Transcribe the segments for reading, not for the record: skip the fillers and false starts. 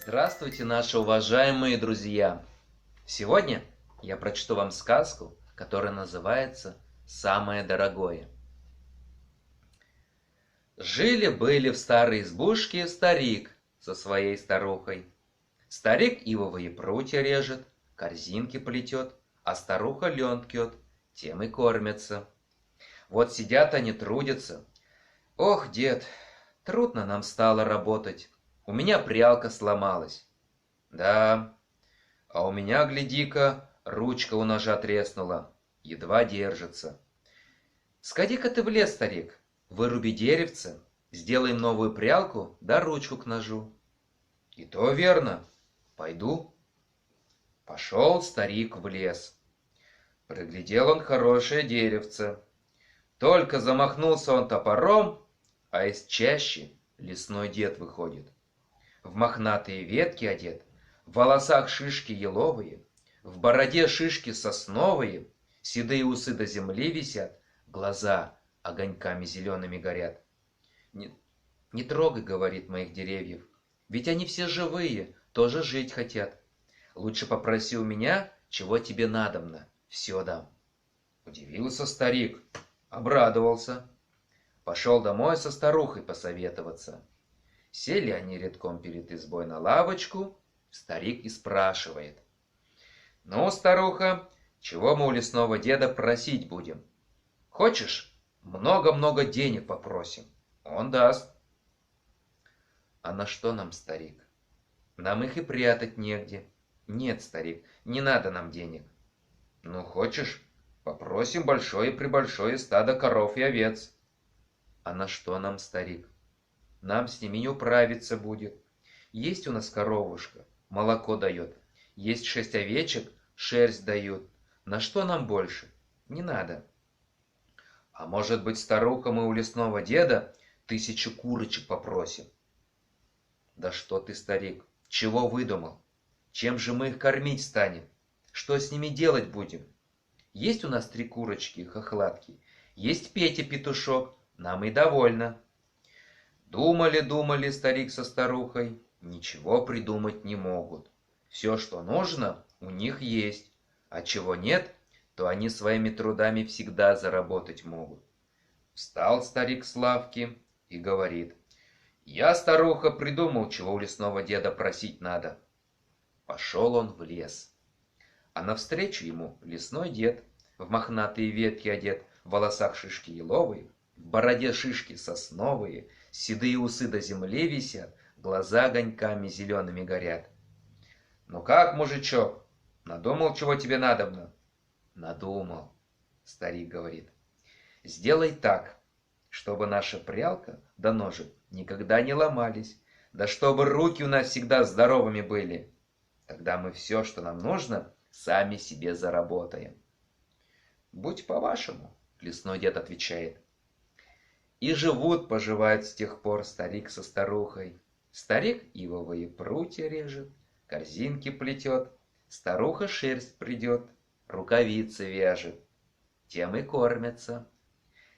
Здравствуйте, наши уважаемые друзья! Сегодня я прочту вам сказку, которая называется «Самое дорогое». Жили-были в старой избушке старик со своей старухой. Старик ивовые прутья режет, корзинки плетет, а старуха лен ткет, тем и кормятся. Вот сидят они, трудятся. Ох, дед, трудно нам стало работать. У меня прялка сломалась. Да, а у меня, гляди-ка, ручка у ножа треснула, едва держится. Сходи-ка ты в лес, старик, выруби деревце, сделаем новую прялку да ручку к ножу. И то верно, пойду. Пошел старик в лес. Приглядел он хорошее деревце. Только замахнулся он топором, а из чащи лесной дед выходит. В мохнатые ветки одет, в волосах шишки еловые, в бороде шишки сосновые, седые усы до земли висят, глаза огоньками зелеными горят. Не трогай, говорит, моих деревьев, ведь они все живые, тоже жить хотят. Лучше попроси у меня, чего тебе надобно, все дам. Удивился старик, обрадовался. Пошел домой со старухой посоветоваться. Сели они редком перед избой на лавочку, старик и спрашивает. Ну, старуха, чего мы у лесного деда просить будем? Хочешь, много-много денег попросим, он даст. А на что нам, старик? Нам их и прятать негде. Нет, старик, не надо нам денег. Ну, хочешь, попросим большое-пребольшое стадо коров и овец. А на что нам, старик? Нам с ними не управиться будет. Есть у нас коровушка, молоко дает. Есть 6 овечек, шерсть дают. На что нам больше? Не надо. А может быть, старуха, мы у лесного деда 1000 курочек попросим? Да что ты, старик, чего выдумал? Чем же мы их кормить станем? Что с ними делать будем? Есть у нас 3 курочки, хохлатки. Есть Петя-петушок, нам и довольно. Думали старик со старухой, ничего придумать не могут. Все, что нужно, у них есть, а чего нет, то они своими трудами всегда заработать могут. Встал старик с лавки и говорит: «Я, старуха, придумал, чего у лесного деда просить надо». Пошел он в лес. А навстречу ему лесной дед, в мохнатые ветки одет, в волосах шишки еловые, в бороде шишки сосновые, седые усы до земли висят, глаза огоньками зелеными горят. «Ну как, мужичок, надумал, чего тебе надобно?» «Надумал», — старик говорит. «Сделай так, чтобы наша прялка да ножик никогда не ломались, да чтобы руки у нас всегда здоровыми были. Тогда мы все, что нам нужно, сами себе заработаем». «Будь по-вашему», — лесной дед отвечает. И живут-поживают с тех пор старик со старухой. Старик ивовые прутья режет, корзинки плетет, старуха шерсть придет, рукавицы вяжет. Тем и кормятся,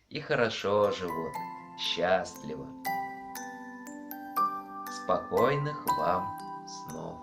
и хорошо живут, счастливо. Спокойных вам снов.